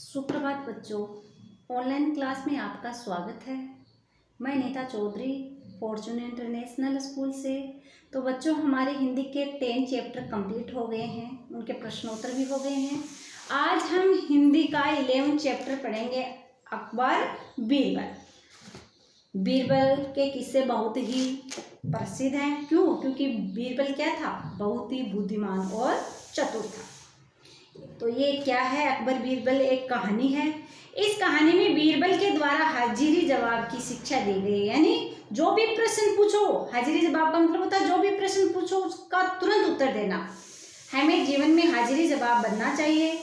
सुप्रभात बच्चों, online class में आपका स्वागत है। मैं Neeta Chaudhary fortune international school से। तो बच्चों, हमारे हिंदी के 10 चैप्टर कंप्लीट हो गए हैं, उनके प्रश्नोत्तर भी हो गए हैं। आज हम हिंदी का 11 चैप्टर पढ़ेंगे, अकबर बीरबल। बीरबल के किस्से बहुत ही प्रसिद्ध हैं। क्यों? क्योंकि बीरबल क्या था? बहुत ही बुद्धिमान और चतुर था। तो ये क्या है? अकबर बीरबल एक कहानी है। इस कहानी में बीरबल के द्वारा हाजिरी जवाब की शिक्षा दी गई, यानी जो भी प्रश्न पूछो, हाजिरी जवाब का मतलब होता है जो भी प्रश्न पूछो उसका तुरंत उत्तर देना। हमें जीवन में हाजिरी जवाब बनना चाहिए।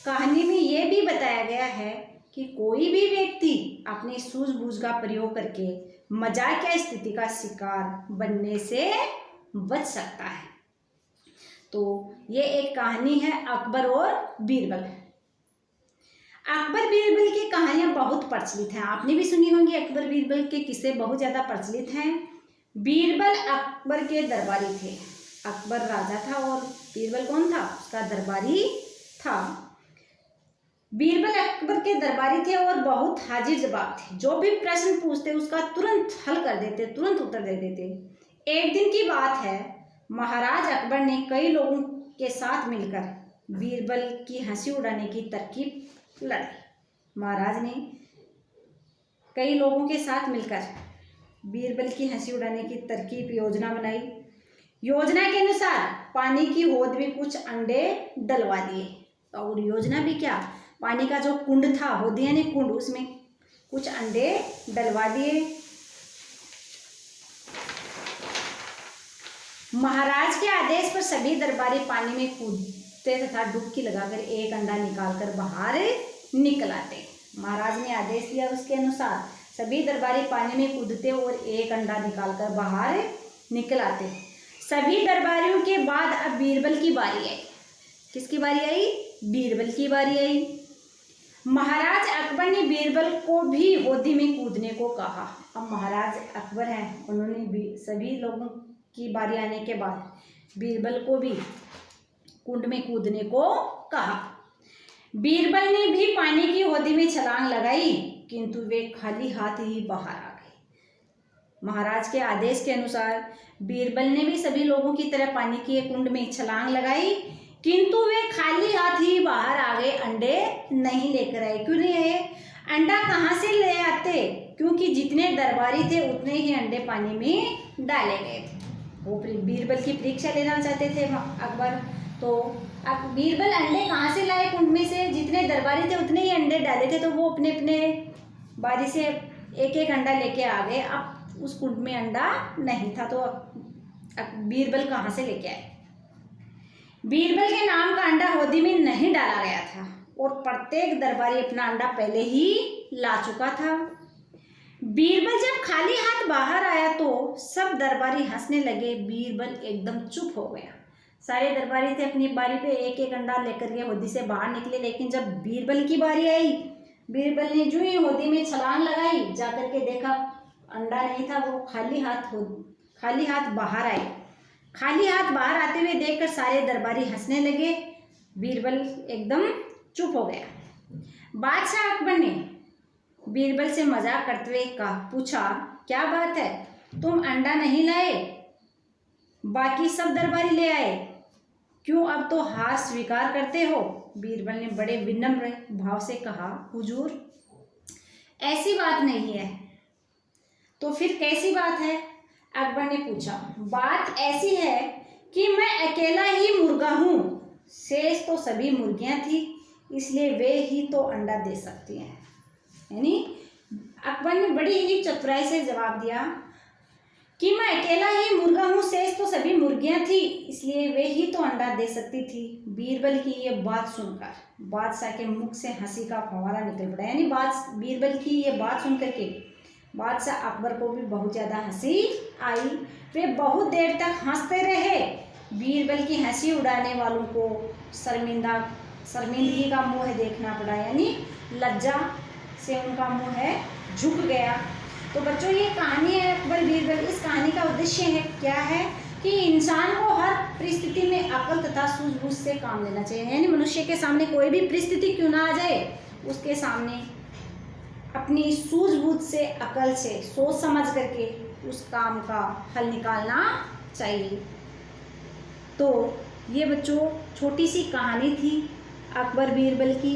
कहानी में ये भी बताया गया है कि कोई भी व्यक्ति अपनी सूझबूझ का प्रयोग करके मजाक या स्थिति का शिकार बनने से बच सकता है। तो ये एक कहानी है अकबर और बीरबल। अकबर बीरबल की कहानियां बहुत प्रचलित हैं, आपने भी सुनी होंगी। अकबर बीरबल के किस्से बहुत ज़्यादा प्रचलित हैं। बीरबल अकबर के दरबारी थे। अकबर राजा था और बीरबल कौन था? उसका दरबारी था। बीरबल अकबर के दरबारी थे और बहुत हाजिर जवाब थे। जो भी प्रश्न पूछते उसका तुरंत हल कर देते, तुरंत उत्तर दे देते। एक दिन की बात है, महाराज अकबर ने कई लोगों के साथ मिलकर बीरबल की हंसी उड़ाने की तरकीब लड़ी। महाराज ने कई लोगों के साथ मिलकर बीरबल की हंसी उड़ाने की तरकीब योजना बनाई। योजना के अनुसार पानी की हौद में कुछ अंडे डलवा दिए। और योजना भी क्या? पानी का जो कुंड था, हौद यानी कुंड, उसमें कुछ अंडे डलवा दिए। महाराज के आदेश पर सभी दरबारी पानी में कूदते तथा डुबकी लगाकर एक अंडा निकालकर बाहर निकल आते। महाराज ने आदेश दिया, उसके अनुसार सभी दरबारी पानी में कूदते और एक अंडा निकालकर बाहर निकल आते। सभी दरबारियों के बाद अब बीरबल की बारी आई। किसकी बारी आई? बीरबल की बारी आई। महाराज अकबर ने बीरबल को भी हौदी में कूदने को कहा। अब महाराज अकबर हैं, उन्होंने सभी लोगों की बारी आने के बाद बीरबल को भी कुंड में कूदने को कहा। बीरबल ने भी पानी की हौदी में छलांग लगाई, किंतु वे खाली हाथ ही बाहर आ गए। महाराज के आदेश के अनुसार बीरबल ने भी सभी लोगों की तरह पानी के कुंड में छलांग लगाई, किंतु वे खाली हाथ ही बाहर आ गए, अंडे नहीं लेकर आए। क्यों नहीं आए? अंडा कहाँ से ले आते? क्योंकि जितने दरबारी थे उतने ही अंडे पानी में डाले गए थे। वो बीरबल की परीक्षा लेना चाहते थे अकबर। तो अब बीरबल अंडे कहाँ से लाए? कुंड में से। जितने दरबारी थे उतने ही अंडे डाले थे, तो वो अपने अपने बारी से एक एक अंडा लेके आ गए। अब उस कुंड में अंडा नहीं था, तो बीरबल कहाँ से लेके आए? बीरबल के नाम का अंडा हौदी में नहीं डाला गया था और प्रत्येक दरबारी अपना अंडा पहले ही ला चुका था। बीरबल जब खाली हाथ बाहर आया तो सब दरबारी हंसने लगे। बीरबल एकदम चुप हो गया। सारे दरबारी थे अपनी बारी पे एक एक अंडा लेकर के हौदी से बाहर निकले, लेकिन जब बीरबल की बारी आई, बीरबल ने जो ही हौदी में छलांग लगाई, जाकर के देखा अंडा नहीं था, वो खाली हाथ बाहर आए। खाली हाथ बाहर आते हुए देखकर सारे दरबारी हंसने लगे। बीरबल एकदम चुप हो गया। बादशाह अकबर ने बीरबल से मजाक करते हुए पूछा, क्या बात है, तुम अंडा नहीं लाए, बाकी सब दरबारी ले आए, क्यों अब तो हार स्वीकार करते हो? बीरबल ने बड़े विनम्र भाव से कहा, हुजूर, ऐसी बात नहीं है। तो फिर कैसी बात है? अकबर ने पूछा। बात ऐसी है कि मैं अकेला ही मुर्गा हूँ, शेष तो सभी मुर्गियाँ थी, इसलिए वे ही तो अंडा दे सकती हैं। यानी अकबर ने बड़ी ही चतुराई से जवाब दिया कि मैं अकेला ही मुर्गा हूँ, शेष तो सभी मुर्गियाँ थी, इसलिए वे ही तो अंडा दे सकती थी। बीरबल की ये बात सुनकर बादशाह के मुख से हंसी का फव्वारा निकल पड़ा। यानी बीरबल की ये बात सुनकर के बादशाह अकबर को भी बहुत ज़्यादा हंसी आई। वे बहुत देर तक हंसते रहे। बीरबल की हंसी उड़ाने वालों को शर्मिंदगी का मुँह देखना पड़ा, यानी लज्जा से उनका मुँह झुक गया। तो बच्चों, ये कहानी है अकबर बीरबल। इस कहानी का उद्देश्य है क्या है कि इंसान को हर परिस्थिति में अकल तथा सूझबूझ से काम लेना चाहिए। यानी मनुष्य के सामने कोई भी परिस्थिति क्यों ना आ जाए, उसके सामने अपनी सूझबूझ से, अकल से, सोच समझ करके उस काम का हल निकालना चाहिए। तो ये बच्चों छोटी सी कहानी थी अकबर बीरबल की,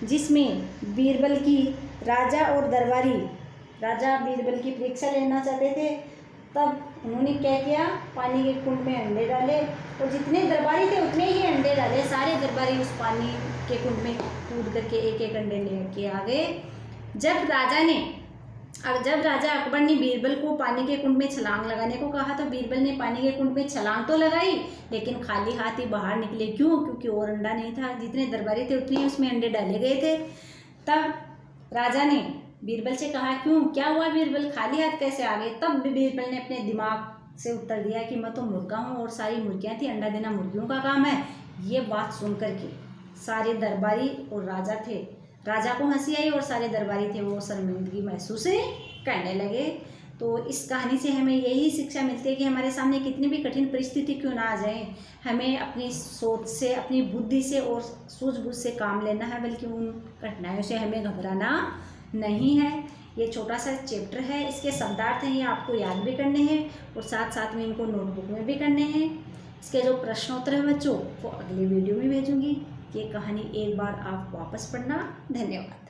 जिसमें बीरबल की राजा और दरबारी, राजा बीरबल की परीक्षा लेना चाहते थे, तब उन्होंने क्या किया, पानी के कुंड में अंडे डाले और जितने दरबारी थे उतने ही अंडे डाले। सारे दरबारी उस पानी के कुंड में कूद करके एक एक अंडे लेके आ गए। जब राजा अकबर ने बीरबल को पानी के कुंड में छलांग लगाने को कहा तो बीरबल ने पानी के कुंड में छलांग तो लगाई, लेकिन खाली हाथ ही बाहर निकले। क्यों? क्योंकि और अंडा नहीं था। जितने दरबारी थे उतने ही उसमें अंडे डाले गए थे। तब राजा ने बीरबल से कहा, क्यों, क्या हुआ बीरबल, खाली हाथ कैसे आ गए? तब बीरबल ने अपने दिमाग से उत्तर दिया कि मैं तो मुर्गा हूँ और सारी मुर्गियाँ थी, अंडा देना मुर्गियों का काम है। ये बात सुन करके सारे दरबारी और राजा थे, राजा को हंसी आई और सारे दरबारी थे वो शर्मिंदगी महसूस करने लगे। तो इस कहानी से हमें यही शिक्षा मिलती है कि हमारे सामने कितनी भी कठिन परिस्थिति क्यों ना आ जाए, हमें अपनी सोच से, अपनी बुद्धि से और सूझबूझ से काम लेना है, बल्कि उन कठिनाइयों से हमें घबराना नहीं है। ये छोटा सा चैप्टर है, इसके शब्दार्थ हैं, ये आपको याद भी करने हैं और साथ साथ में इनको नोटबुक में भी करने हैं। इसके जो प्रश्नोत्तर है बच्चों वो अगले वीडियो में भेजूंगी। ये कहानी एक बार आप वापस पढ़ना। धन्यवाद।